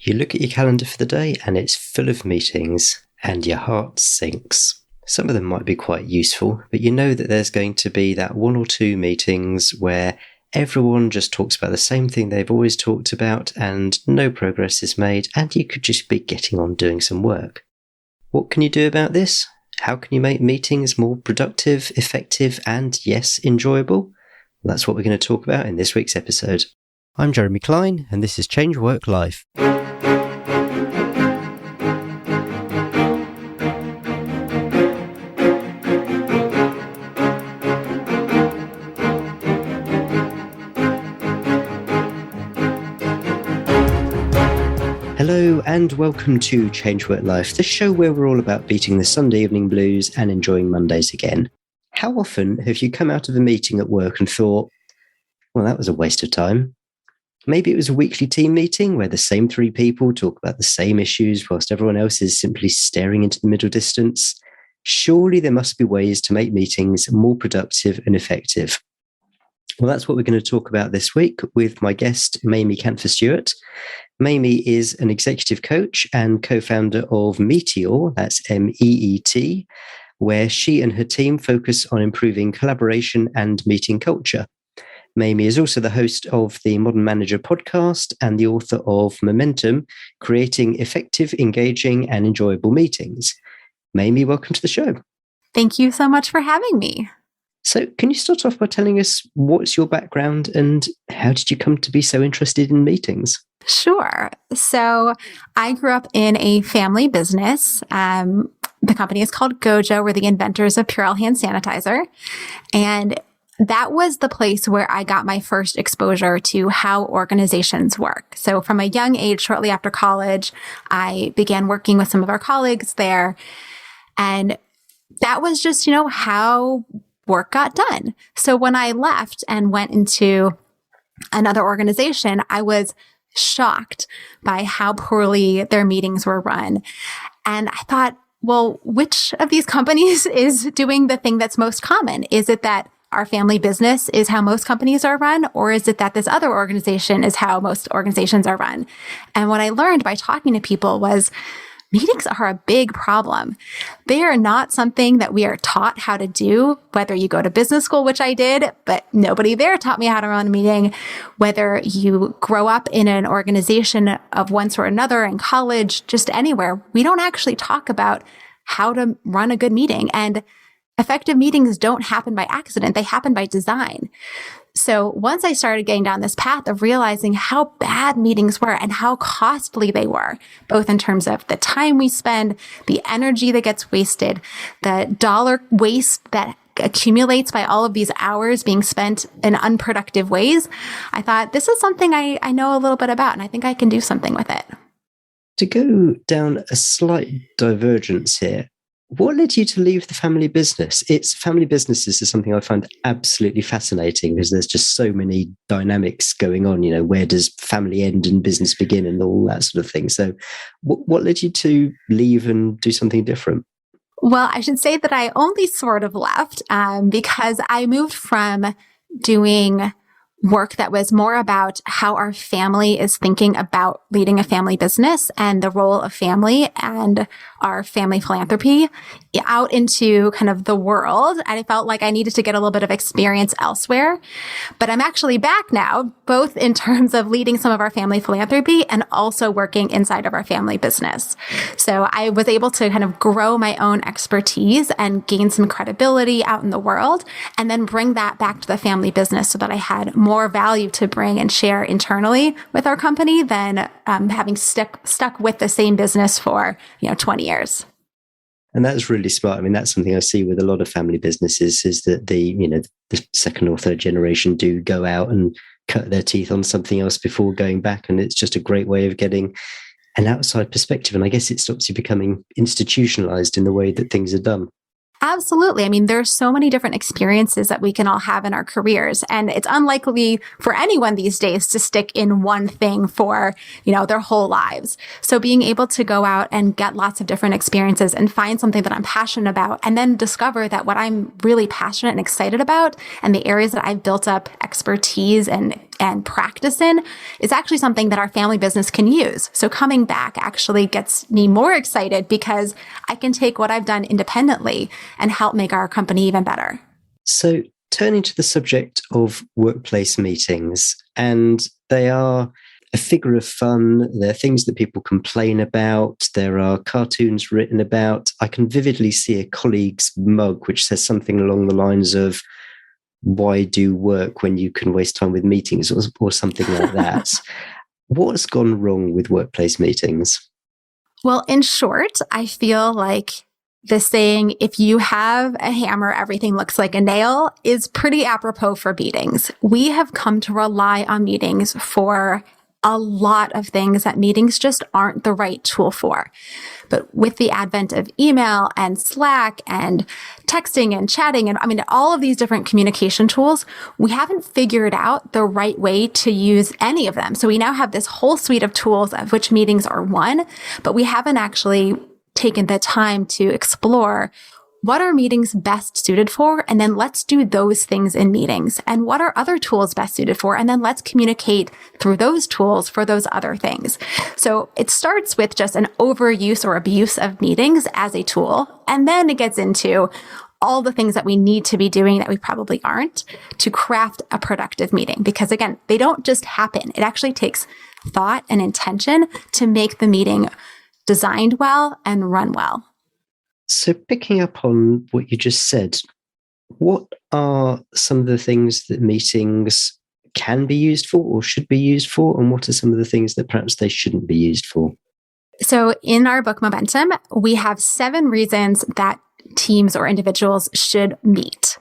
You look at your calendar for the day and it's full of meetings and your heart sinks. Some of them might be quite useful, but you know that there's going to be that one or two meetings where everyone just talks about the same thing they've always talked about and no progress is made, and you could just be getting on doing some work. What can you do about this? How can you make meetings more productive, effective, and yes, enjoyable? Well, that's what we're going to talk about in this week's episode. I'm Jeremy Klein, and this is Change Work Life. Hello and welcome to Change Work Life, the show where we're all about beating the Sunday evening blues and enjoying Mondays again. How often have you come out of a meeting at work and thought, well, that was a waste of time? Maybe it was a weekly team meeting where the same three people talk about the same issues whilst everyone else is simply staring into the middle distance. Surely there must be ways to make meetings more productive and effective. Well, that's what we're going to talk about this week with my guest, Mamie Kanfer Stewart. Mamie is an executive coach and co-founder of Meteor, that's MEET, where she and her team focus on improving collaboration and meeting culture. Mamie is also the host of the Modern Manager podcast and the author of Momentum, Creating Effective, Engaging and Enjoyable Meetings. Mamie, welcome to the show. Thank you so much for having me. So can you start off by telling us what's your background and how did you come to be so interested in meetings? Sure. So I grew up in a family business. The company is called Gojo. We're the inventors of Purell hand sanitizer. And that was the place where I got my first exposure to how organizations work. So from a young age, shortly after college, I began working with some of our colleagues there. And that was just, how work got done. So when I left and went into another organization, I was shocked by how poorly their meetings were run. And I thought, well, which of these companies is doing the thing that's most common? Is it that our family business is how most companies are run, or is it that this other organization is how most organizations are run? And what I learned by talking to people was meetings are a big problem. They are not something that we are taught how to do, whether you go to business school, which I did, but nobody there taught me how to run a meeting. Whether you grow up in an organization of one sort or another, in college, just anywhere, we don't actually talk about how to run a good meeting. And effective meetings don't happen by accident. They happen by design. So once I started getting down this path of realizing how bad meetings were and how costly they were, both in terms of the time we spend, the energy that gets wasted, the dollar waste that accumulates by all of these hours being spent in unproductive ways, I thought this is something I know a little bit about and I think I can do something with it. To go down a slight divergence here, what led you to leave the family business? Family businesses is something I find absolutely fascinating because there's just so many dynamics going on. Where does family end and business begin and all that sort of thing? So what led you to leave and do something different? Well, I should say that I only sort of left because I moved from doing work that was more about how our family is thinking about leading a family business and the role of family and our family philanthropy out into kind of the world. And I felt like I needed to get a little bit of experience elsewhere. But I'm actually back now, both in terms of leading some of our family philanthropy and also working inside of our family business. So I was able to kind of grow my own expertise and gain some credibility out in the world and then bring that back to the family business so that I had more value to bring and share internally with our company than having stuck with the same business for 20 years. And that's really smart. I mean, that's something I see with a lot of family businesses is that the second or third generation do go out and cut their teeth on something else before going back. And it's just a great way of getting an outside perspective. And I guess it stops you becoming institutionalized in the way that things are done. Absolutely. I mean, there's so many different experiences that we can all have in our careers, and it's unlikely for anyone these days to stick in one thing for, their whole lives. So being able to go out and get lots of different experiences and find something that I'm passionate about, and then discover that what I'm really passionate and excited about and the areas that I've built up expertise and and practice in is actually something that our family business can use. So coming back actually gets me more excited because I can take what I've done independently and help make our company even better. So turning to the subject of workplace meetings, and they are a figure of fun. They're things that people complain about. There are cartoons written about. I can vividly see a colleague's mug which says something along the lines of, why do work when you can waste time with meetings, or something like that. What's gone wrong with workplace meetings? Well, in short, I feel like the saying, if you have a hammer, everything looks like a nail, is pretty apropos for meetings. We have come to rely on meetings for a lot of things that meetings just aren't the right tool for. But with the advent of email and Slack and texting and chatting, and all of these different communication tools, we haven't figured out the right way to use any of them. So we now have this whole suite of tools, of which meetings are one, but we haven't actually taken the time to explore what are meetings best suited for, and then let's do those things in meetings. And what are other tools best suited for? And then let's communicate through those tools for those other things. So it starts with just an overuse or abuse of meetings as a tool. And then it gets into all the things that we need to be doing that we probably aren't to craft a productive meeting. Because again, they don't just happen. It actually takes thought and intention to make the meeting designed well and run well. So picking up on what you just said, what are some of the things that meetings can be used for or should be used for? And what are some of the things that perhaps they shouldn't be used for? So in our book, Momentum, we have 7 reasons that teams or individuals should meet.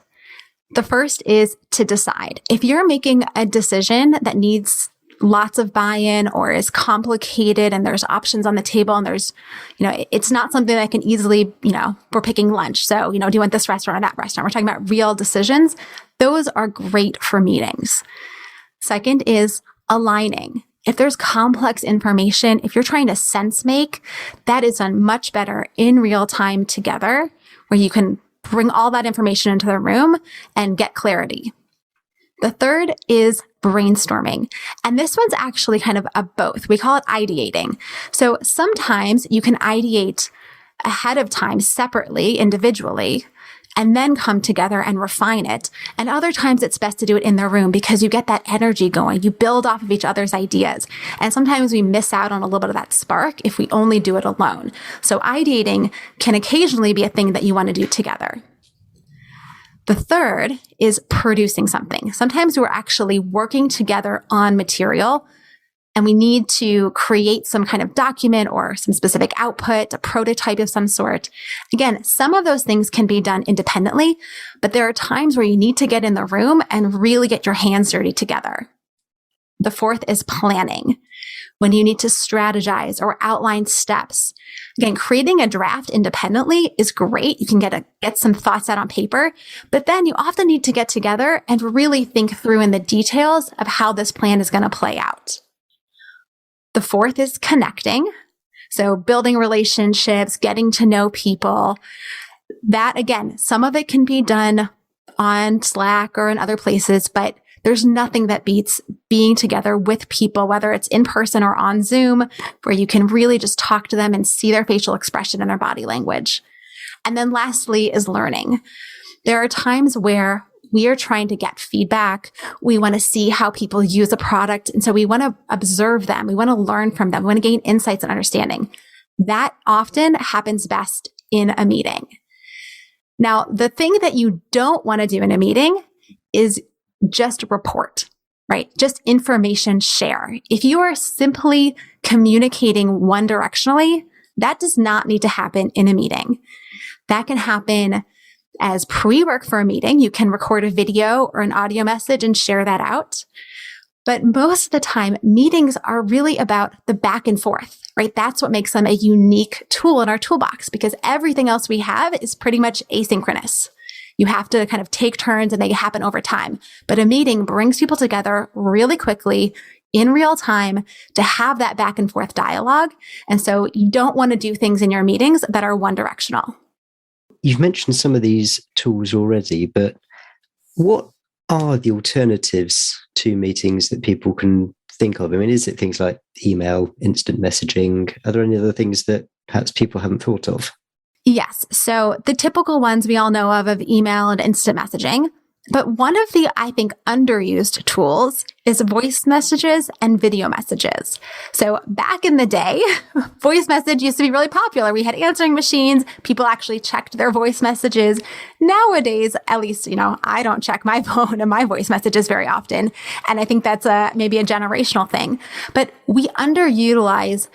The first is to decide. If you're making a decision that needs lots of buy-in or is complicated and there's options on the table and there's, it's not something that I can easily, we're picking lunch. So, do you want this restaurant or that restaurant? We're talking about real decisions. Those are great for meetings. Second is aligning. If there's complex information, if you're trying to sense make, that is done much better in real time together, where you can bring all that information into the room and get clarity. The third is brainstorming. And this one's actually kind of a both. We call it ideating. So sometimes you can ideate ahead of time separately, individually, and then come together and refine it. And other times it's best to do it in the room because you get that energy going. You build off of each other's ideas. And sometimes we miss out on a little bit of that spark if we only do it alone. So ideating can occasionally be a thing that you want to do together. The third is producing something. Sometimes we're actually working together on material and we need to create some kind of document or some specific output, a prototype of some sort. Again, some of those things can be done independently, but there are times where you need to get in the room and really get your hands dirty together. The fourth is planning, when you need to strategize or outline steps. Again, creating a draft independently is great. You can get some thoughts out on paper, but then you often need to get together and really think through in the details of how this plan is going to play out. The fourth is connecting. So building relationships, getting to know people. That, again, some of it can be done on Slack or in other places, but there's nothing that beats being together with people, whether it's in person or on Zoom, where you can really just talk to them and see their facial expression and their body language. And then lastly is learning. There are times where we are trying to get feedback. We want to see how people use a product. And so we want to observe them. We want to learn from them. We want to gain insights and understanding. That often happens best in a meeting. Now, the thing that you don't want to do in a meeting is just report, right? Just information share. If you are simply communicating one directionally, that does not need to happen in a meeting. That can happen as pre-work for a meeting. You can record a video or an audio message and share that out. But most of the time, meetings are really about the back and forth, right? That's what makes them a unique tool in our toolbox, because everything else we have is pretty much asynchronous. You have to kind of take turns and they happen over time. But a meeting brings people together really quickly in real time to have that back and forth dialogue. And so you don't want to do things in your meetings that are one directional. You've mentioned some of these tools already, but what are the alternatives two meetings that people can think of? I mean, is it things like email, instant messaging? Are there any other things that perhaps people haven't thought of? Yes. So the typical ones we all know of email and instant messaging. But one of the, I think, underused tools is voice messages and video messages. So back in the day, voice message used to be really popular. We had answering machines. People actually checked their voice messages. Nowadays, at least, I don't check my phone and my voice messages very often. And I think that's maybe a generational thing. But we underutilize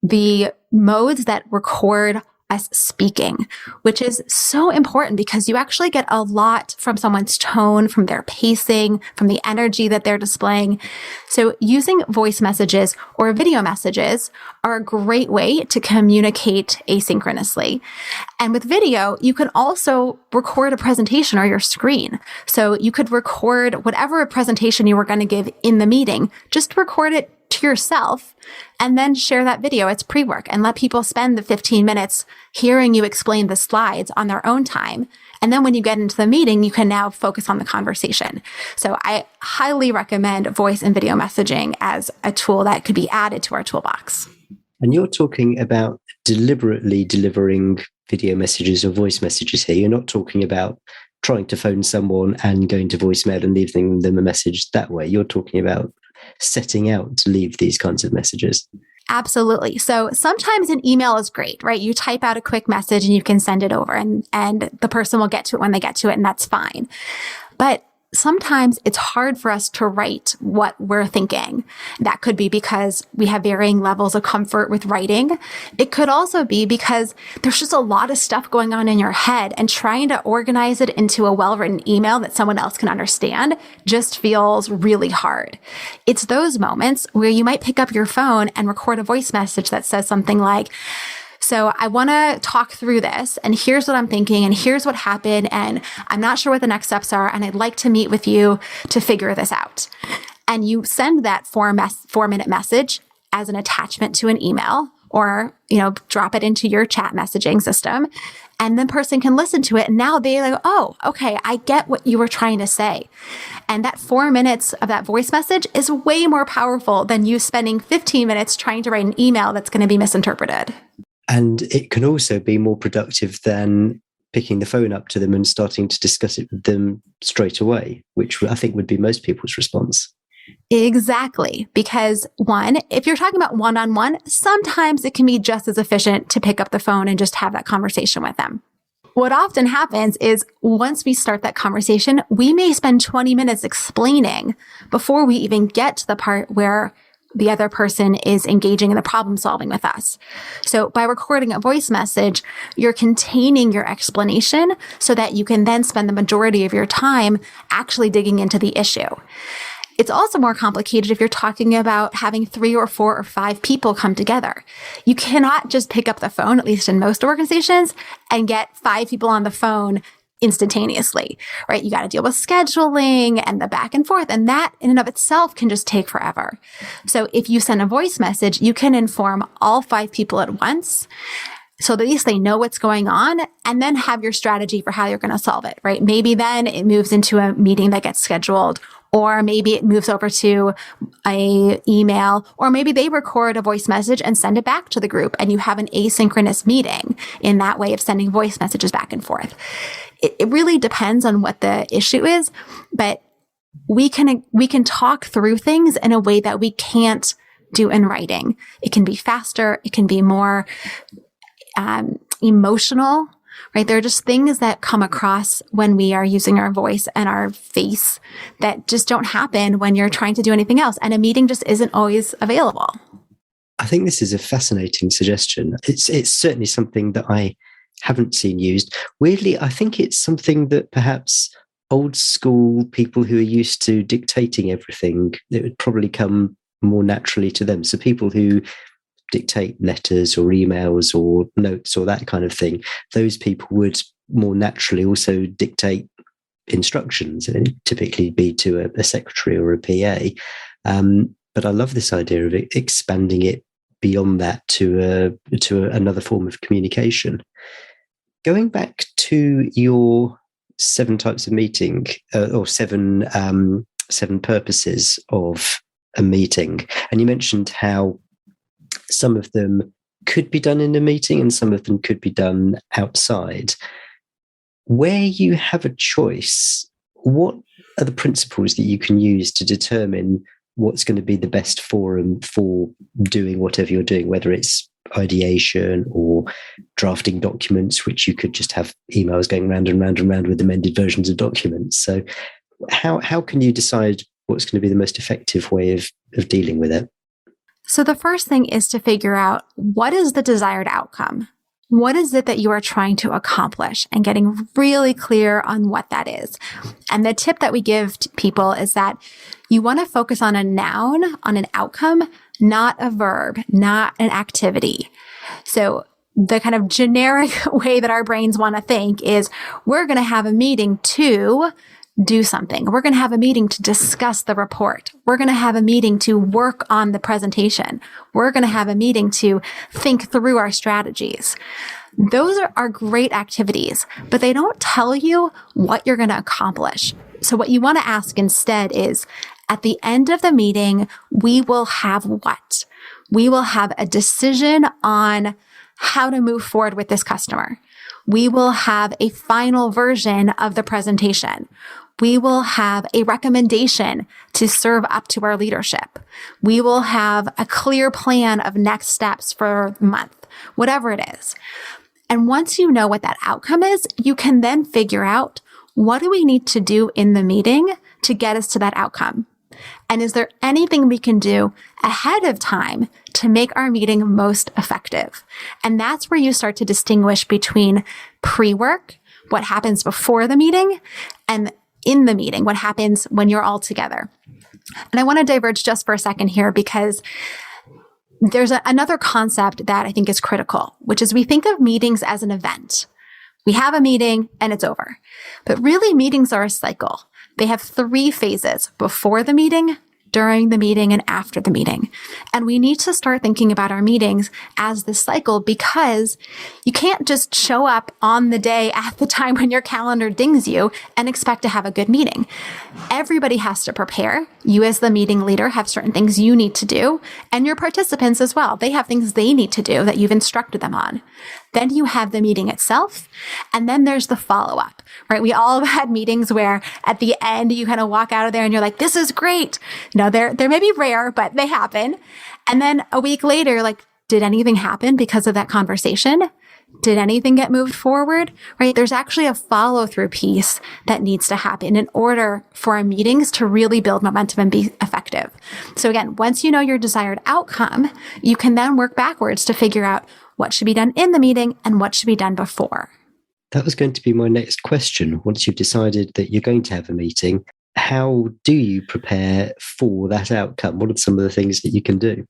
the modes that record us speaking, which is so important because you actually get a lot from someone's tone, from their pacing, from the energy that they're displaying. So using voice messages or video messages are a great way to communicate asynchronously. And with video, you can also record a presentation or your screen. So you could record whatever presentation you were going to give in the meeting, just record it to yourself and then share that video as pre-work and let people spend the 15 minutes hearing you explain the slides on their own time. And then when you get into the meeting, you can now focus on the conversation. So I highly recommend voice and video messaging as a tool that could be added to our toolbox. And you're talking about deliberately delivering video messages or voice messages here. You're not talking about trying to phone someone and going to voicemail and leaving them a message that way. You're talking about setting out to leave these kinds of messages. Absolutely. So sometimes an email is great, right? You type out a quick message and you can send it over and the person will get to it when they get to it, and that's fine. But sometimes it's hard for us to write what we're thinking. That could be because we have varying levels of comfort with writing. It could also be because there's just a lot of stuff going on in your head, and trying to organize it into a well-written email that someone else can understand just feels really hard. It's those moments where you might pick up your phone and record a voice message that says something like, "So I want to talk through this, and here's what I'm thinking, and here's what happened, and I'm not sure what the next steps are, and I'd like to meet with you to figure this out." And you send that 4-minute message as an attachment to an email, or, drop it into your chat messaging system, and the person can listen to it. And now they're like, "Oh, okay, I get what you were trying to say." And that 4 minutes of that voice message is way more powerful than you spending 15 minutes trying to write an email that's going to be misinterpreted. And it can also be more productive than picking the phone up to them and starting to discuss it with them straight away, which I think would be most people's response. Exactly. Because one, if you're talking about one-on-one, sometimes it can be just as efficient to pick up the phone and just have that conversation with them. What often happens is once we start that conversation, we may spend 20 minutes explaining before we even get to the part where the other person is engaging in the problem solving with us. So by recording a voice message, you're containing your explanation so that you can then spend the majority of your time actually digging into the issue. It's also more complicated if you're talking about having 3 or 4 or 5 people come together. You cannot just pick up the phone, at least in most organizations, and get 5 people on the phone instantaneously, right? You got to deal with scheduling and the back and forth, and that in and of itself can just take forever. So if you send a voice message, you can inform all 5 people at once, so at least they know what's going on, and then have your strategy for how you're going to solve it, right? Maybe then it moves into a meeting that gets scheduled, or maybe it moves over to a email, or maybe they record a voice message and send it back to the group, and you have an asynchronous meeting in that way of sending voice messages back and forth. It really depends on what the issue is, but we can talk through things in a way that we can't do in writing. It can be faster. It can be more emotional, right? There are just things that come across when we are using our voice and our face that just don't happen when you're trying to do anything else. And a meeting just isn't always available. I think this is a fascinating suggestion. It's certainly something that I haven't seen used. Weirdly, I think it's something that perhaps old school people who are used to dictating everything, it would probably come more naturally to them. So people who dictate letters or emails or notes or that kind of thing, those people would more naturally also dictate instructions, and it'd typically be to a secretary or a PA. But I love this idea of expanding it beyond that to another form of communication. Going back to your 7 types of meeting or 7 7 purposes of a meeting. And you mentioned how some of them could be done in a meeting and some of them could be done outside. Where you have a choice, what are the principles that you can use to determine what's going to be the best forum for doing whatever you're doing, whether it's ideation or drafting documents, which you could just have emails going round and round and round with amended versions of documents. So how can you decide what's going to be the most effective way of dealing with it? So the first thing is to figure out, what is the desired outcome? What is it that you are trying to accomplish, and getting really clear on what that is. And the tip that we give to people is that you want to focus on a noun, on an outcome, not a verb, not an activity. So the kind of generic way that our brains want to think is, we're going to have a meeting to do something. We're going to have a meeting to discuss the report. We're going to have a meeting to work on the presentation. We're going to have a meeting to think through our strategies. Those are great activities, but they don't tell you what you're going to accomplish. So what you want to ask instead is, at the end of the meeting, we will have what? We will have a decision on how to move forward with this customer. We will have a final version of the presentation. We will have a recommendation to serve up to our leadership. We will have a clear plan of next steps for the month, whatever it is. And once you know what that outcome is, you can then figure out, what do we need to do in the meeting to get us to that outcome? And is there anything we can do ahead of time to make our meeting most effective? And that's where you start to distinguish between pre-work, what happens before the meeting, and in the meeting, what happens when you're all together. And I want to diverge just for a second here, because there's another concept that I think is critical, which is we think of meetings as an event. We have a meeting and it's over. But really, meetings are a cycle. They have 3 phases: before the meeting, during the meeting, and after the meeting. And we need to start thinking about our meetings as this cycle, because you can't just show up on the day at the time when your calendar dings you and expect to have a good meeting. Everybody has to prepare. You as the meeting leader have certain things you need to do, and your participants as well. They have things they need to do that you've instructed them on. Then you have the meeting itself, and then there's the follow-up, right? We all have had meetings where at the end you kind of walk out of there and you're like, this is great. You know, they're maybe rare, but they happen. And then a week later, like, did anything happen because of that conversation? Did anything get moved forward, right? There's actually a follow-through piece that needs to happen in order for our meetings to really build momentum and be effective. So again, once you know your desired outcome, you can then work backwards to figure out what should be done in the meeting and what should be done before. That was going to be my next question. Once you've decided that you're going to have a meeting, how do you prepare for that outcome? What are some of the things that you can do?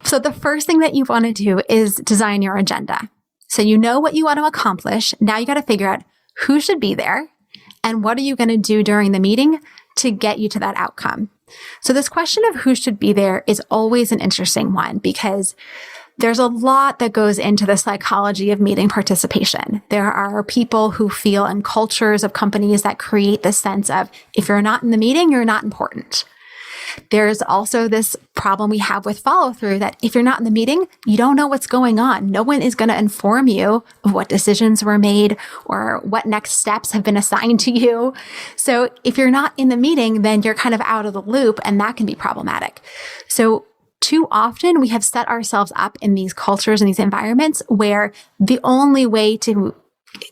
So the first thing that you want to do is design your agenda. So you know what you want to accomplish. Now you got to figure out who should be there and what are you going to do during the meeting to get you to that outcome. So this question of who should be there is always an interesting one, because there's a lot that goes into the psychology of meeting participation. There are people who feel in cultures of companies that create this sense of, if you're not in the meeting, you're not important. There's also this problem we have with follow through, that if you're not in the meeting, you don't know what's going on. No one is going to inform you of what decisions were made or what next steps have been assigned to you. So if you're not in the meeting, then you're kind of out of the loop, and that can be problematic. So too often we have set ourselves up in these cultures and these environments where the only way to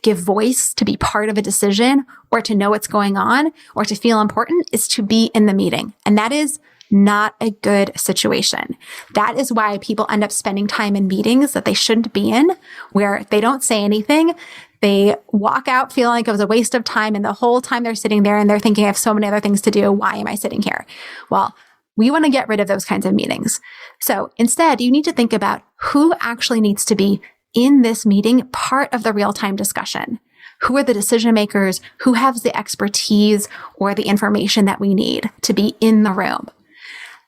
give voice, to be part of a decision, or to know what's going on, or to feel important is to be in the meeting. And that is not a good situation. That is why people end up spending time in meetings that they shouldn't be in, where they don't say anything. They walk out feeling like it was a waste of time. And the whole time they're sitting there and they're thinking, I have so many other things to do. Why am I sitting here? Well, we want to get rid of those kinds of meetings. So instead, you need to think about who actually needs to be in this meeting, part of the real-time discussion. Who are the decision makers? Who has the expertise or the information that we need to be in the room?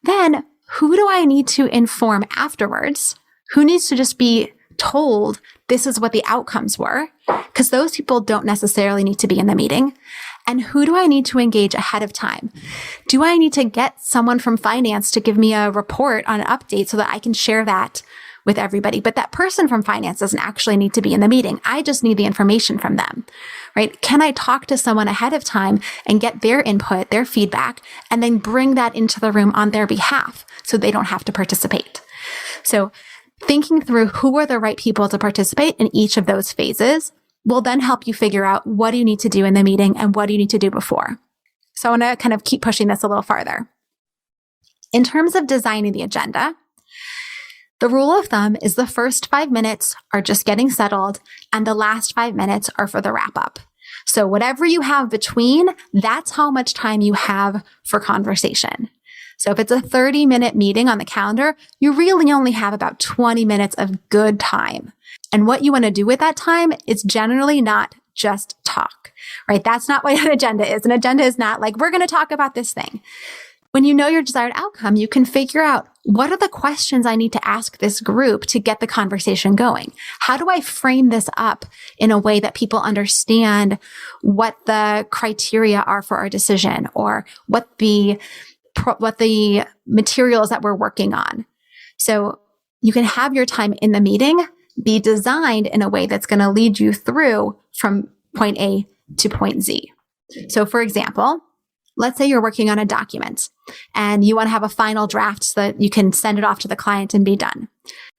Then, who do I need to inform afterwards? Who needs to just be told this is what the outcomes were? Because those people don't necessarily need to be in the meeting. And who do I need to engage ahead of time? Do I need to get someone from finance to give me a report on an update so that I can share that with everybody? But that person from finance doesn't actually need to be in the meeting. I just need the information from them, right? Can I talk to someone ahead of time and get their input, their feedback, and then bring that into the room on their behalf so they don't have to participate? So thinking through who are the right people to participate in each of those phases will then help you figure out what do you need to do in the meeting and what do you need to do before. So I want to kind of keep pushing this a little farther. In terms of designing the agenda, the rule of thumb is the first 5 minutes are just getting settled and the last 5 minutes are for the wrap up. So whatever you have between, that's how much time you have for conversation. So if it's a 30-minute meeting on the calendar, you really only have about 20 minutes of good time. And what you want to do with that time is generally not just talk, right? That's not what an agenda is. An agenda is not like, we're going to talk about this thing. When you know your desired outcome, you can figure out what are the questions I need to ask this group to get the conversation going? How do I frame this up in a way that people understand what the criteria are for our decision or what the materials that we're working on? So you can have your time in the meeting be designed in a way that's going to lead you through from point A to point Z. So for example, let's say you're working on a document and you want to have a final draft so that you can send it off to the client and be done.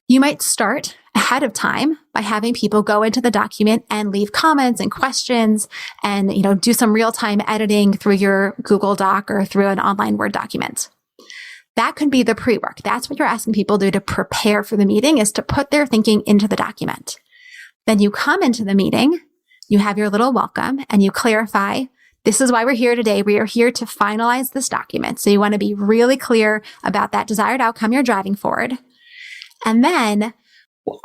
You might start ahead of time by having people go into the document and leave comments and questions and, do some real-time editing through your Google Doc or through an online Word document. That could be the pre-work. That's what you're asking people to do to prepare for the meeting, is to put their thinking into the document. Then you come into the meeting, you have your little welcome, and you clarify, this is why we're here today. We are here to finalize this document. So you want to be really clear about that desired outcome you're driving forward. And then,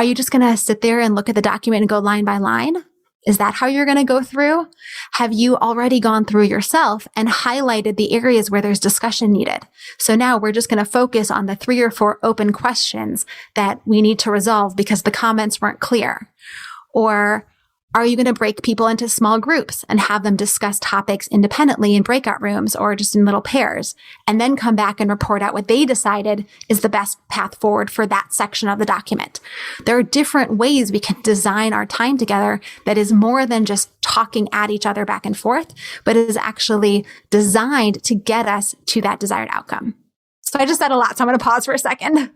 are you just going to sit there and look at the document and go line by line? Is that how you're going to go through? Have you already gone through yourself and highlighted the areas where there's discussion needed? So now we're just going to focus on the 3 or 4 open questions that we need to resolve because the comments weren't clear. Or are you going to break people into small groups and have them discuss topics independently in breakout rooms or just in little pairs, and then come back and report out what they decided is the best path forward for that section of the document? There are different ways we can design our time together that is more than just talking at each other back and forth, but is actually designed to get us to that desired outcome. So I just said a lot, so I'm going to pause for a second.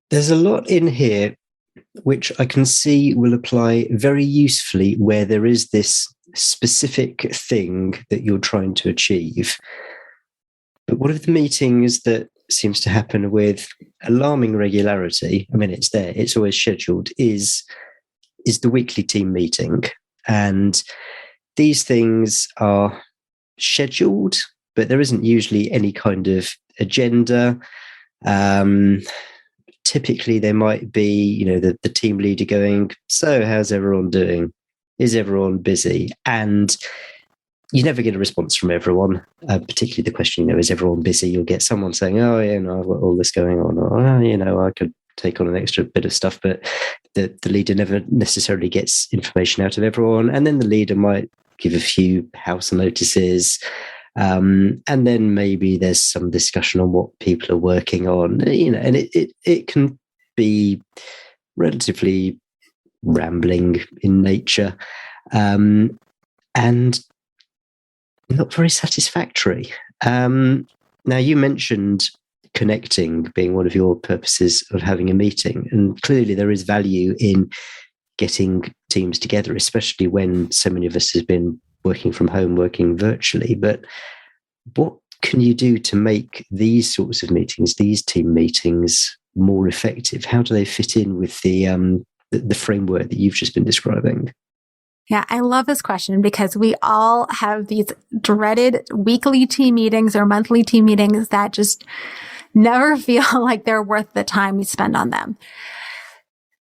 There's a lot in here which I can see will apply very usefully where there is this specific thing that you're trying to achieve. But one of the meetings that seems to happen with alarming regularity, I mean, it's there, it's always scheduled, is the weekly team meeting. And these things are scheduled, but there isn't usually any kind of agenda. Typically, there might be, the team leader going, so how's everyone doing? Is everyone busy? And you never get a response from everyone, particularly the question, is everyone busy? You'll get someone saying, oh, yeah, no, I've got all this going on. Or, I could take on an extra bit of stuff, but the leader never necessarily gets information out of everyone. And then the leader might give a few house notices. And then maybe there's some discussion on what people are working on, and it can be relatively rambling in nature, and not very satisfactory. Now, you mentioned connecting being one of your purposes of having a meeting, and clearly there is value in getting teams together, especially when so many of us have been working from home, working virtually. But what can you do to make these sorts of meetings, these team meetings, more effective? How do they fit in with the framework that you've just been describing? Yeah, I love this question because we all have these dreaded weekly team meetings or monthly team meetings that just never feel like they're worth the time we spend on them.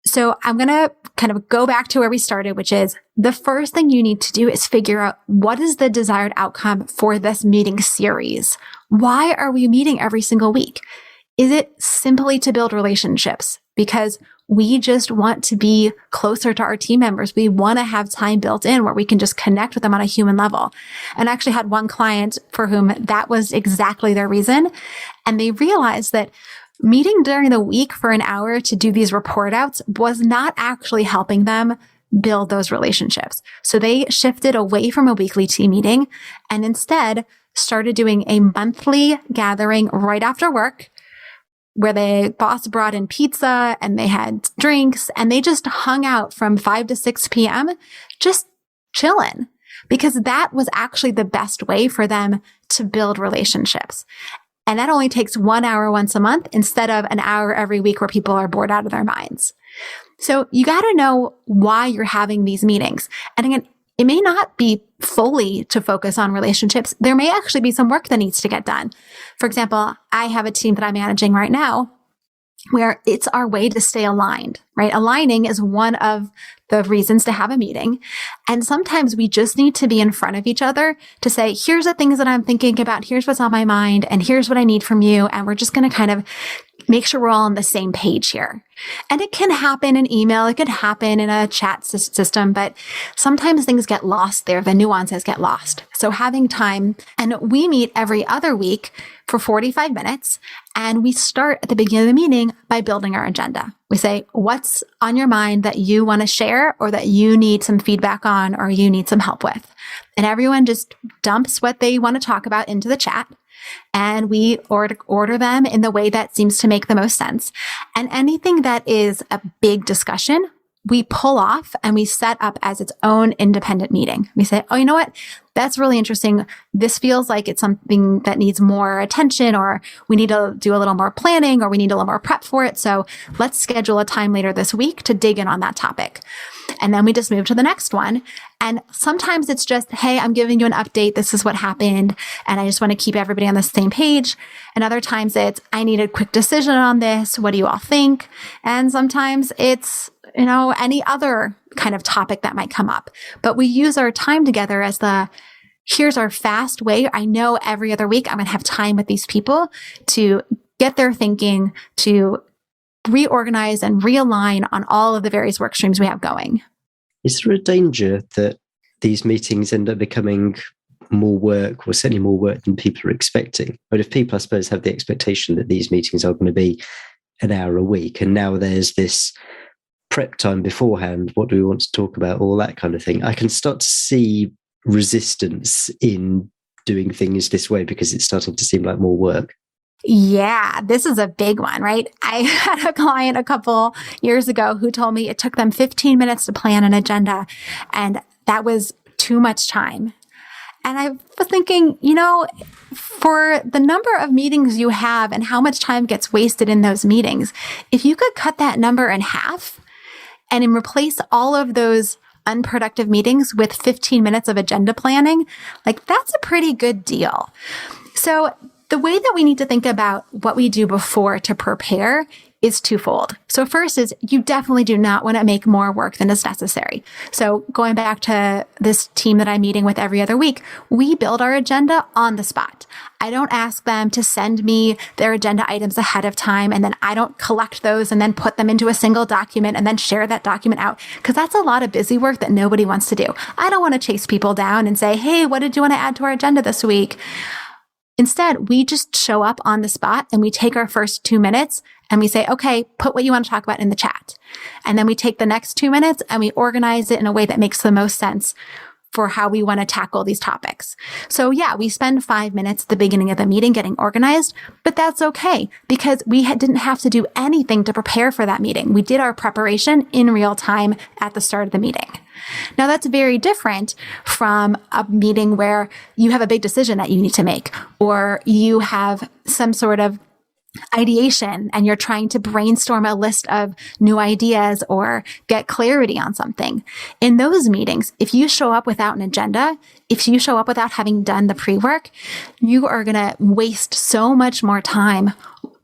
So I'm going to kind of go back to where we started, which is the first thing you need to do is figure out what is the desired outcome for this meeting series. Why are we meeting every single week? Is it simply to build relationships? Because we just want to be closer to our team members. We want to have time built in where we can just connect with them on a human level. And I actually had one client for whom that was exactly their reason. And they realized that meeting during the week for an hour to do these report outs was not actually helping them build those relationships. So they shifted away from a weekly team meeting and instead started doing a monthly gathering right after work where the boss brought in pizza and they had drinks and they just hung out from 5 to 6 p.m. just chilling, because that was actually the best way for them to build relationships. And that only takes 1 hour once a month instead of an hour every week where people are bored out of their minds. So you got to know why you're having these meetings. And again, it may not be fully to focus on relationships. There may actually be some work that needs to get done. For example, I have a team that I'm managing right now where it's our way to stay aligned, right? Aligning is one of the reasons to have a meeting. And sometimes we just need to be in front of each other to say, here's the things that I'm thinking about. Here's what's on my mind. And here's what I need from you. And we're just going to kind of make sure we're all on the same page here. And it can happen in email. It could happen in a chat system, but sometimes things get lost there. The nuances get lost. So having time, and we meet every other week for 45 minutes. And we start at the beginning of the meeting by building our agenda. We say, what's on your mind that you want to share or that you need some feedback on or you need some help with? And everyone just dumps what they want to talk about into the chat. And we order them in the way that seems to make the most sense. And anything that is a big discussion, we pull off and we set up as its own independent meeting. We say, oh, you know what? That's really interesting. This feels like it's something that needs more attention, or we need to do a little more planning, or we need a little more prep for it. So let's schedule a time later this week to dig in on that topic. And then we just move to the next one. And sometimes it's just, hey, I'm giving you an update. This is what happened. And I just want to keep everybody on the same page. And other times it's, I need a quick decision on this. What do you all think? And sometimes it's, any other kind of topic that might come up. But we use our time together as here's our fast way. I know every other week I'm going to have time with these people to get their thinking, to reorganize and realign on all of the various work streams we have going. Is there a danger that these meetings end up becoming more work, or certainly more work than people are expecting? But if people, I suppose, have the expectation that these meetings are going to be an hour a week, and now there's this prep time beforehand, what do we want to talk about, all that kind of thing, I can start to see resistance in doing things this way because it's starting to seem like more work. Yeah, this is a big one, right? I had a client a couple years ago who told me it took them 15 minutes to plan an agenda, and that was too much time. And I was thinking, for the number of meetings you have and how much time gets wasted in those meetings, if you could cut that number in half and replace all of those unproductive meetings with 15 minutes of agenda planning, that's a pretty good deal. So the way that we need to think about what we do before to prepare is twofold. So first is you definitely do not want to make more work than is necessary. So going back to this team that I'm meeting with every other week, we build our agenda on the spot. I don't ask them to send me their agenda items ahead of time, and then I don't collect those and then put them into a single document and then share that document out, because that's a lot of busy work that nobody wants to do. I don't want to chase people down and say, hey, what did you want to add to our agenda this week? Instead, we just show up on the spot and we take our first 2 minutes and we say, okay, put what you want to talk about in the chat. And then we take the next 2 minutes and we organize it in a way that makes the most sense for how we want to tackle these topics. So yeah, we spend 5 minutes at the beginning of the meeting getting organized, but that's okay because we didn't have to do anything to prepare for that meeting. We did our preparation in real time at the start of the meeting. Now that's very different from a meeting where you have a big decision that you need to make, or you have some sort of ideation and you're trying to brainstorm a list of new ideas or get clarity on something. In those meetings, if you show up without an agenda, if you show up without having done the pre-work, you are going to waste so much more time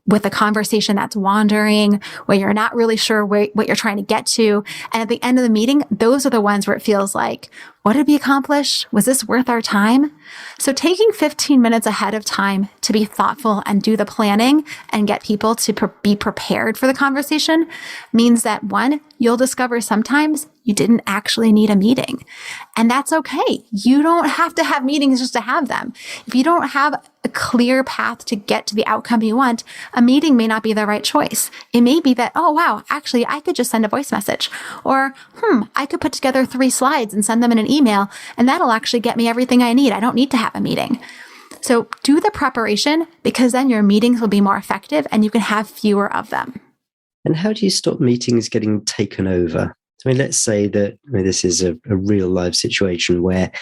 with a conversation that's wandering, where you're not really sure what you're trying to get to. And at the end of the meeting, those are the ones where it feels like, what did we accomplish? Was this worth our time? So taking 15 minutes ahead of time to be thoughtful and do the planning and get people to be prepared for the conversation means that, one, you'll discover sometimes you didn't actually need a meeting. And that's okay. You don't have to have meetings just to have them. If you don't have a clear path to get to the outcome you want, a meeting may not be the right choice. It may be that, oh, wow, actually, I could just send a voice message. Or, I could put together 3 slides and send them in an email, and that'll actually get me everything I need. I don't need to have a meeting. So do the preparation, because then your meetings will be more effective and you can have fewer of them. And how do you stop meetings getting taken over? I mean, let's say that this is a real life situation where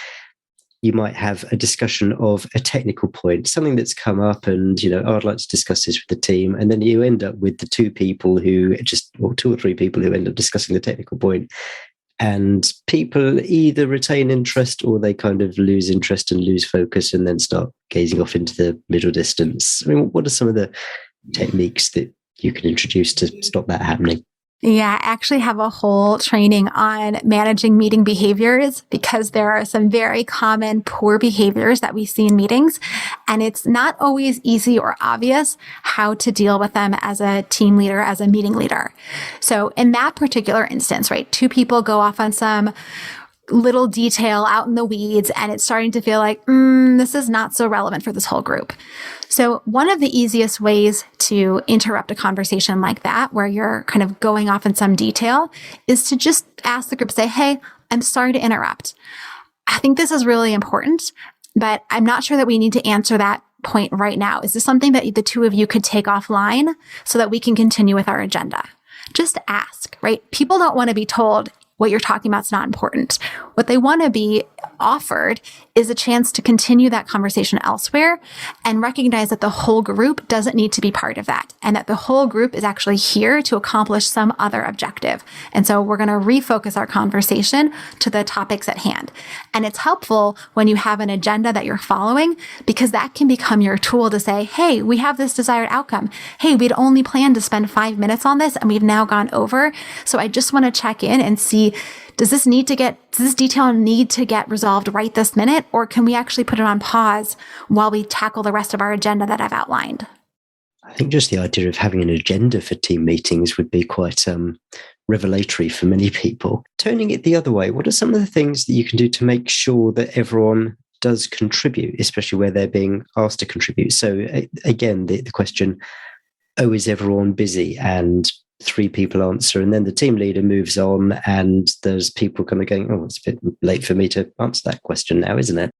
you might have a discussion of a technical point, something that's come up and, oh, I'd like to discuss this with the team. And then you end up with the 2 people or 2 or 3 people who end up discussing the technical point. And people either retain interest or they kind of lose interest and lose focus and then start gazing off into the middle distance. I mean, what are some of the techniques that you can introduce to stop that happening? Yeah, I actually have a whole training on managing meeting behaviors, because there are some very common poor behaviors that we see in meetings, and it's not always easy or obvious how to deal with them as a team leader, as a meeting leader. So in that particular instance, right, 2 people go off on some little detail out in the weeds, and it's starting to feel like, this is not so relevant for this whole group. So one of the easiest ways to interrupt a conversation like that, where you're kind of going off in some detail, is to just ask the group, say, hey, I'm sorry to interrupt. I think this is really important, but I'm not sure that we need to answer that point right now. Is this something that the 2 of you could take offline so that we can continue with our agenda? Just ask, right? People don't want to be told what you're talking about is not important. What they want to be offered is a chance to continue that conversation elsewhere and recognize that the whole group doesn't need to be part of that, and that the whole group is actually here to accomplish some other objective. And so we're going to refocus our conversation to the topics at hand. And it's helpful when you have an agenda that you're following, because that can become your tool to say, hey, we have this desired outcome. Hey, we'd only planned to spend 5 minutes on this and we've now gone over. So I just want to check in and see, does this detail need to get resolved right this minute? Or can we actually put it on pause while we tackle the rest of our agenda that I've outlined? I think just the idea of having an agenda for team meetings would be quite revelatory for many people. Turning it the other way, what are some of the things that you can do to make sure that everyone does contribute, especially where they're being asked to contribute? So again, the question, is everyone busy? And 3 people answer, and then the team leader moves on, and there's people kind of going, oh, it's a bit late for me to answer that question now, isn't it?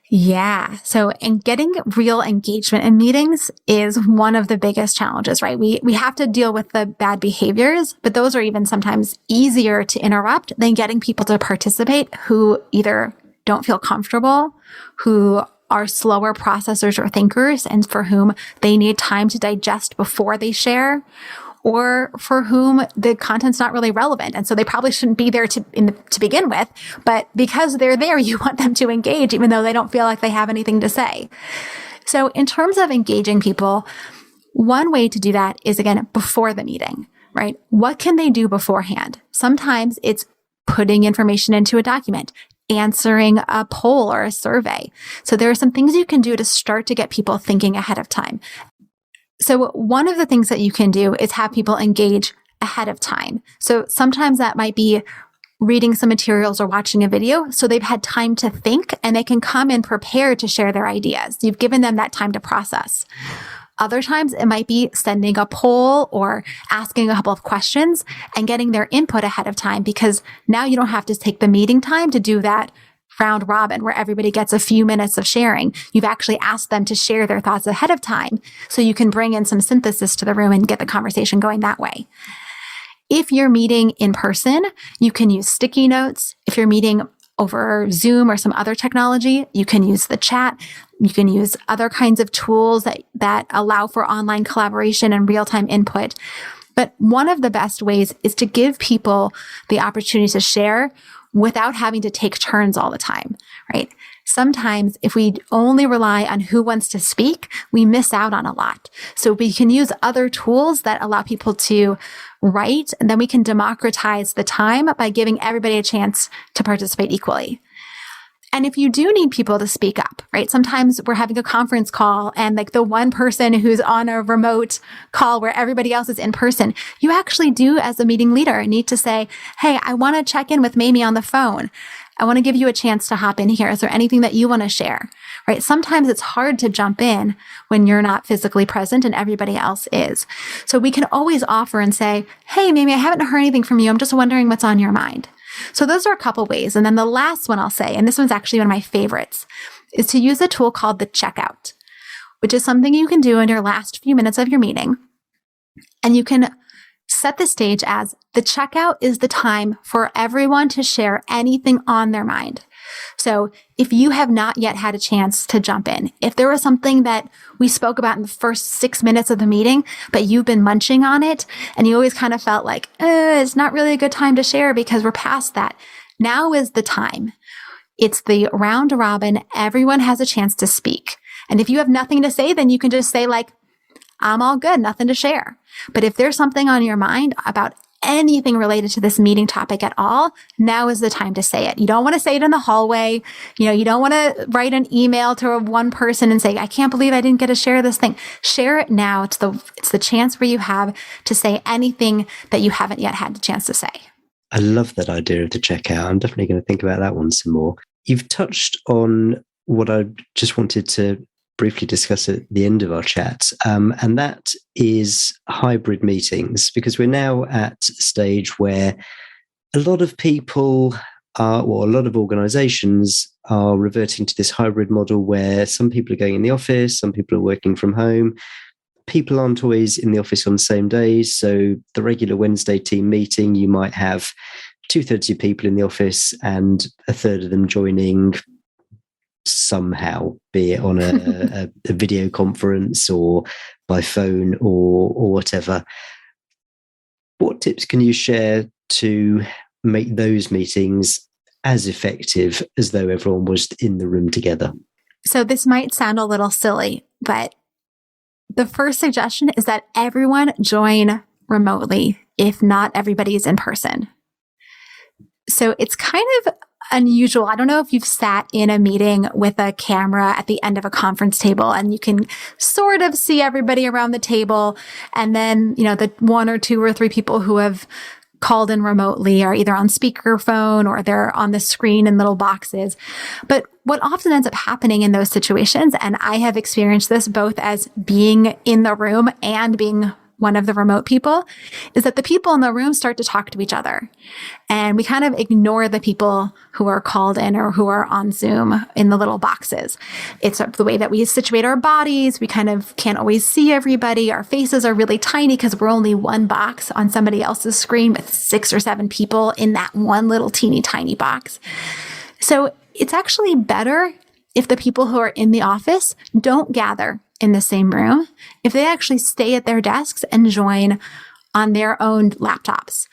Yeah. So, and getting real engagement in meetings is one of the biggest challenges, right? We have to deal with the bad behaviors, but those are even sometimes easier to interrupt than getting people to participate who either don't feel comfortable, who are slower processors or thinkers, and for whom they need time to digest before they share, or for whom the content's not really relevant. And so they probably shouldn't be there to begin with, but because they're there, you want them to engage, even though they don't feel like they have anything to say. So in terms of engaging people, one way to do that is, again, before the meeting, right? What can they do beforehand? Sometimes it's putting information into a document, answering a poll or a survey. So there are some things you can do to start to get people thinking ahead of time. So one of the things that you can do is have people engage ahead of time. So sometimes that might be reading some materials or watching a video, so they've had time to think and they can come in prepared to share their ideas. You've given them that time to process. Other times it might be sending a poll or asking a couple of questions and getting their input ahead of time, because now you don't have to take the meeting time to do that round robin where everybody gets a few minutes of sharing. You've actually asked them to share their thoughts ahead of time, so you can bring in some synthesis to the room and get the conversation going that way. If you're meeting in person, you can use sticky notes. If you're meeting over Zoom or some other technology, you can use the chat. You can use other kinds of tools that allow for online collaboration and real-time input. But one of the best ways is to give people the opportunity to share without having to take turns all the time, right? sometimes if we only rely on who wants to speak, we miss out on a lot. So we can use other tools that allow people to write, and then we can democratize the time by giving everybody a chance to participate equally. And if you do need people to speak up, right? Sometimes we're having a conference call and like the one person who's on a remote call where everybody else is in person, you actually do as a meeting leader need to say, hey, I want to check in with Mamie on the phone. I want to give you a chance to hop in here. Is there anything that you want to share, right? Sometimes it's hard to jump in when you're not physically present and everybody else is. So we can always offer and say, hey, Mamie, I haven't heard anything from you. I'm just wondering what's on your mind. So those are a couple ways. And then the last one I'll say, and this one's actually one of my favorites, is to use a tool called the checkout, which is something you can do in your last few minutes of your meeting. And you can set the stage as the checkout is the time for everyone to share anything on their mind. So if you have not yet had a chance to jump in, if there was something that we spoke about in the first 6 minutes of the meeting, but you've been munching on it and you always kind of felt like, it's not really a good time to share because we're past that. Now is the time. It's the round robin. Everyone has a chance to speak. And if you have nothing to say, then you can just say like, I'm all good, nothing to share. But if there's something on your mind about anything related to this meeting topic at all, now is the time to say it. You don't want to say it in the hallway. You don't want to write an email to one person and say, I can't believe I didn't get to share this thing. Share it now. It's the chance where you have to say anything that you haven't yet had the chance to say. I love that idea of the checkout. I'm definitely going to think about that one some more. You've touched on what I just wanted to briefly discuss at the end of our chat, and that is hybrid meetings, because we're now at a stage where a lot of people a lot of organizations are reverting to this hybrid model where some people are going in the office, some people are working from home. People aren't always in the office on the same days. So the regular Wednesday team meeting, you might have 2/3 of people in the office and a third of them joining somehow, be it on a video conference or by phone or whatever. What tips can you share to make those meetings as effective as though everyone was in the room together? So this might sound a little silly, but the first suggestion is that everyone join remotely if not everybody is in person. So it's kind of unusual. I don't know if you've sat in a meeting with a camera at the end of a conference table and you can sort of see everybody around the table. And then, the 1 or 2 or 3 people who have called in remotely are either on speakerphone or they're on the screen in little boxes. But what often ends up happening in those situations, and I have experienced this both as being in the room and being one of the remote people, is that the people in the room start to talk to each other. And we kind of ignore the people who are called in or who are on Zoom in the little boxes. It's the way that we situate our bodies. We kind of can't always see everybody. Our faces are really tiny because we're only one box on somebody else's screen with 6 or 7 people in that one little teeny tiny box. So it's actually better if the people who are in the office don't gather in the same room, if they actually stay at their desks and join on their own laptops.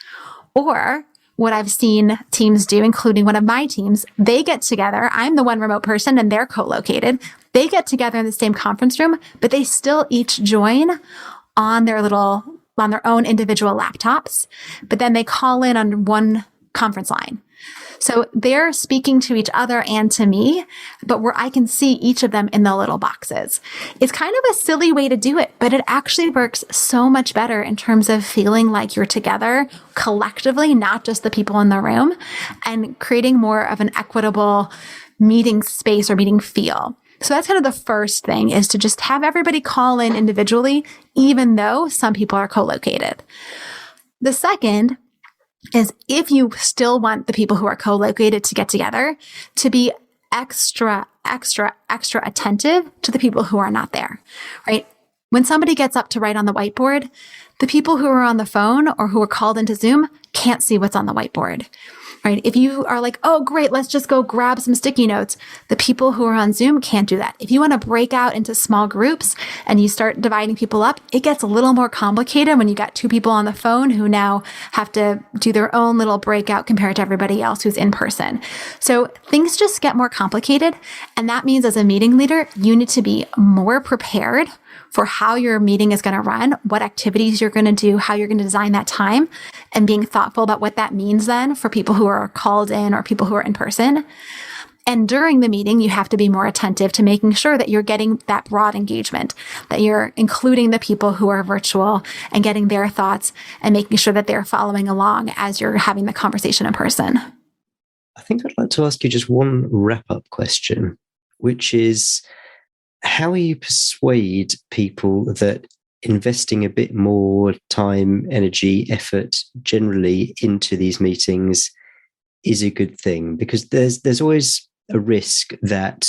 Or what I've seen teams do, including one of my teams, they get together. I'm the one remote person and they're co-located. They get together in the same conference room, but they still each join on their own individual laptops, but then they call in on one conference line. So they're speaking to each other and to me, but where I can see each of them in the little boxes. It's kind of a silly way to do it, but it actually works so much better in terms of feeling like you're together collectively, not just the people in the room, and creating more of an equitable meeting space or meeting feel. So that's kind of the first thing, is to just have everybody call in individually, even though some people are co-located. The second is, if you still want the people who are co-located to get together, to be extra attentive to the people who are not there, right? When somebody gets up to write on the whiteboard, The people who are on the phone or who are called into Zoom can't see what's on the whiteboard. Right? If you are like, oh, great, let's just go grab some sticky notes. The people who are on Zoom can't do that. If you want to break out into small groups and you start dividing people up, it gets a little more complicated when you got two people on the phone who now have to do their own little breakout compared to everybody else who's in person. So things just get more complicated. And that means as a meeting leader, you need to be more prepared for how your meeting is going to run, what activities you're going to do, how you're going to design that time, and being thoughtful about what that means then for people who are called in or people who are in person. And during the meeting, you have to be more attentive to making sure that you're getting that broad engagement, that you're including the people who are virtual and getting their thoughts and making sure that they're following along as you're having the conversation in person. I think I'd like to ask you just one wrap-up question, which is, how you persuade people that investing a bit more time, energy, effort generally into these meetings is a good thing? Because there's always a risk that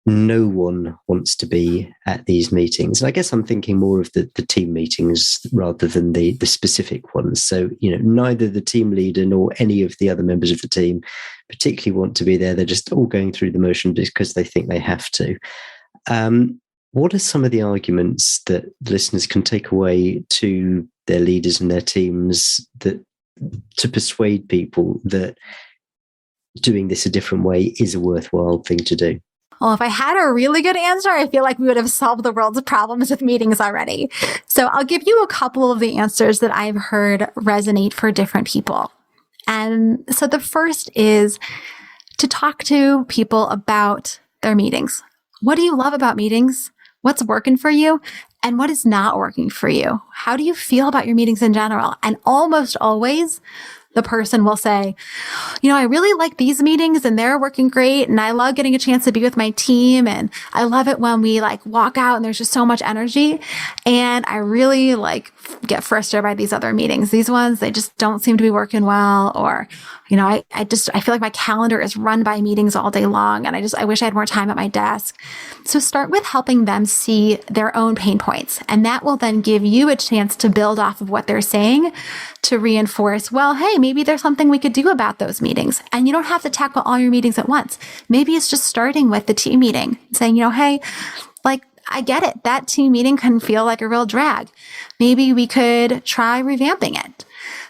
no one wants to be at these meetings. And I guess I'm thinking more of the team meetings rather than the specific ones. So, neither the team leader nor any of the other members of the team particularly want to be there. They're just all going through the motion because they think they have to. What are some of the arguments that listeners can take away to their leaders and their teams to persuade people that doing this a different way is a worthwhile thing to do? Well, if I had a really good answer, I feel like we would have solved the world's problems with meetings already. So I'll give you a couple of the answers that I've heard resonate for different people. And so the first is to talk to people about their meetings. What do you love about meetings? What's working for you? And what is not working for you? How do you feel about your meetings in general? And almost always, the person will say, I really like these meetings and they're working great. And I love getting a chance to be with my team. And I love it when we walk out and there's just so much energy. And I really get frustrated by these other meetings. These ones, they just don't seem to be working well. Or, I feel like my calendar is run by meetings all day long. And I wish I had more time at my desk. So start with helping them see their own pain points. And that will then give you a chance to build off of what they're saying to reinforce, well, hey, maybe there's something we could do about those meetings. And you don't have to tackle all your meetings at once. Maybe it's just starting with the team meeting, saying, hey, I get it. That team meeting can feel like a real drag. Maybe we could try revamping it.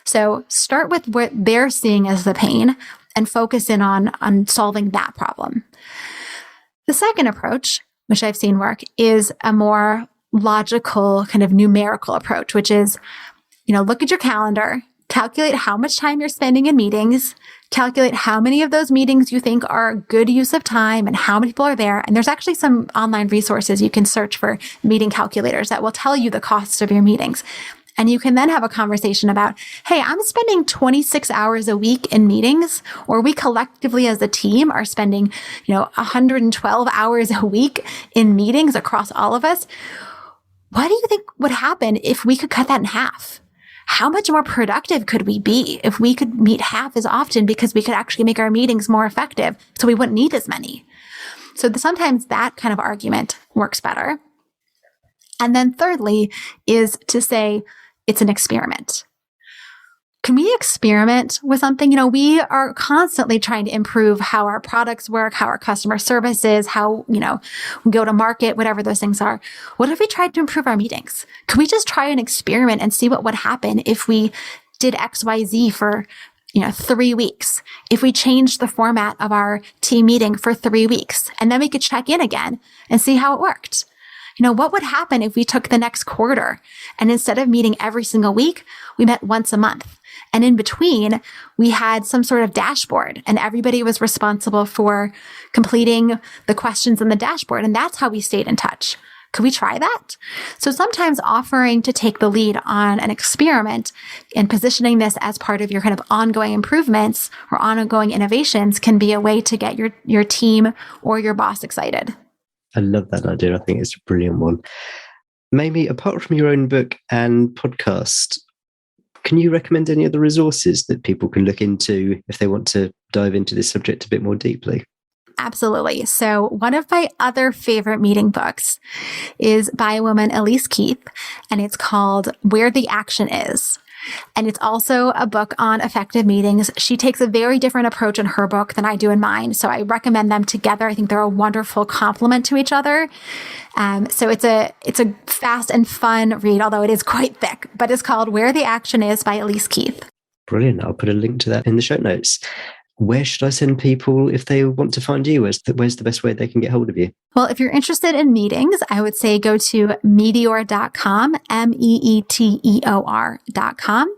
So start with what they're seeing as the pain and focus in on solving that problem. The second approach, which I've seen work, is a more logical kind of numerical approach, which is, look at your calendar, calculate how much time you're spending in meetings, calculate how many of those meetings you think are a good use of time and how many people are there. And there's actually some online resources you can search for meeting calculators that will tell you the cost of your meetings. And you can then have a conversation about, hey, I'm spending 26 hours a week in meetings, or we collectively as a team are spending, 112 hours a week in meetings across all of us. What do you think would happen if we could cut that in half? How much more productive could we be if we could meet half as often because we could actually make our meetings more effective so we wouldn't need as many? So sometimes that kind of argument works better. And then thirdly is to say it's an experiment. Can we experiment with something? We are constantly trying to improve how our products work, how our customer service is, how, we go to market, whatever those things are. What if we tried to improve our meetings? Could we just try an experiment and see what would happen if we did XYZ for 3 weeks? If we changed the format of our team meeting for 3 weeks, and then we could check in again and see how it worked. What would happen if we took the next quarter and instead of meeting every single week, we met once a month? And in between, we had some sort of dashboard and everybody was responsible for completing the questions in the dashboard. And that's how we stayed in touch. Could we try that? So sometimes offering to take the lead on an experiment and positioning this as part of your kind of ongoing improvements or ongoing innovations can be a way to get your team or your boss excited. I love that idea. I think it's a brilliant one. Mamie, apart from your own book and podcast, can you recommend any other resources that people can look into if they want to dive into this subject a bit more deeply? Absolutely. So one of my other favorite meeting books is by a woman, Elise Keith, and it's called Where the Action Is. And it's also a book on effective meetings. She takes a very different approach in her book than I do in mine. So I recommend them together. I think they're a wonderful complement to each other. So it's a fast and fun read, although it is quite thick, but it's called Where the Action Is by Elise Keith. Brilliant. I'll put a link to that in the show notes. Where should I send people if they want to find you? Where's the best way they can get hold of you? Well, if you're interested in meetings, I would say go to meteor.com, meeteor.com.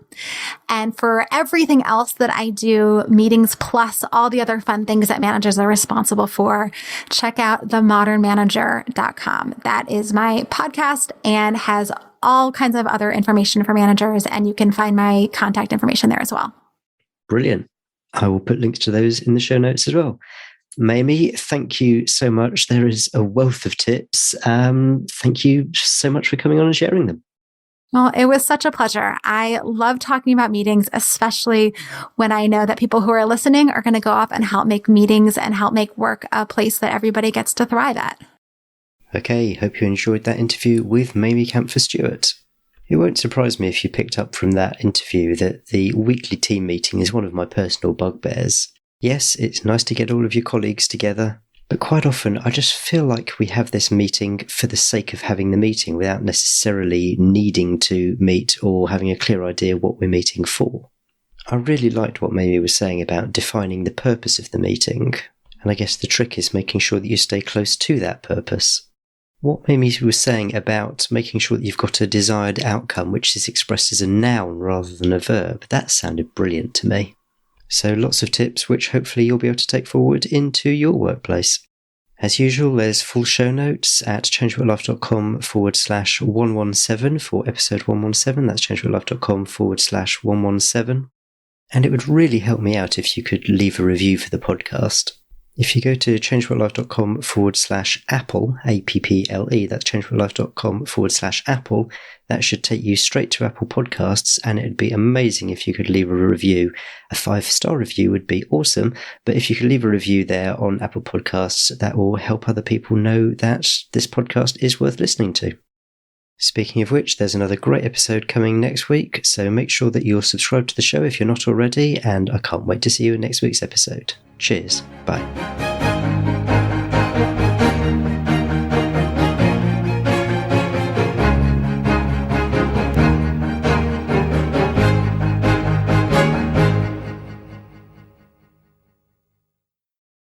And for everything else that I do, meetings plus all the other fun things that managers are responsible for, check out themodernmanager.com. That is my podcast and has all kinds of other information for managers, and you can find my contact information there as well. Brilliant. I will put links to those in the show notes as well. Mamie, thank you so much. There is a wealth of tips. Thank you so much for coming on and sharing them. Well, it was such a pleasure. I love talking about meetings, especially when I know that people who are listening are going to go off and help make meetings and help make work a place that everybody gets to thrive at. Okay, hope you enjoyed that interview with Mamie Kanfer Stewart. It won't surprise me if you picked up from that interview that the weekly team meeting is one of my personal bugbears. Yes, it's nice to get all of your colleagues together, but quite often I just feel like we have this meeting for the sake of having the meeting without necessarily needing to meet or having a clear idea what we're meeting for. I really liked what Mamie was saying about defining the purpose of the meeting, and I guess the trick is making sure that you stay close to that purpose. What Mamie was saying about making sure that you've got a desired outcome which is expressed as a noun rather than a verb, that sounded brilliant to me. So lots of tips which hopefully you'll be able to take forward into your workplace. As usual, there's full show notes at changeworklife.com/117 for episode 117. That's changeworklife.com/117. And it would really help me out if you could leave a review for the podcast. If you go to changeworklife.com/Apple, APPLE, that's changeworklife.com/Apple, that should take you straight to Apple Podcasts, and it'd be amazing if you could leave a review. A 5-star review would be awesome, but if you could leave a review there on Apple Podcasts, that will help other people know that this podcast is worth listening to. Speaking of which, there's another great episode coming next week, so make sure that you're subscribed to the show if you're not already, and I can't wait to see you in next week's episode. Cheers. Bye.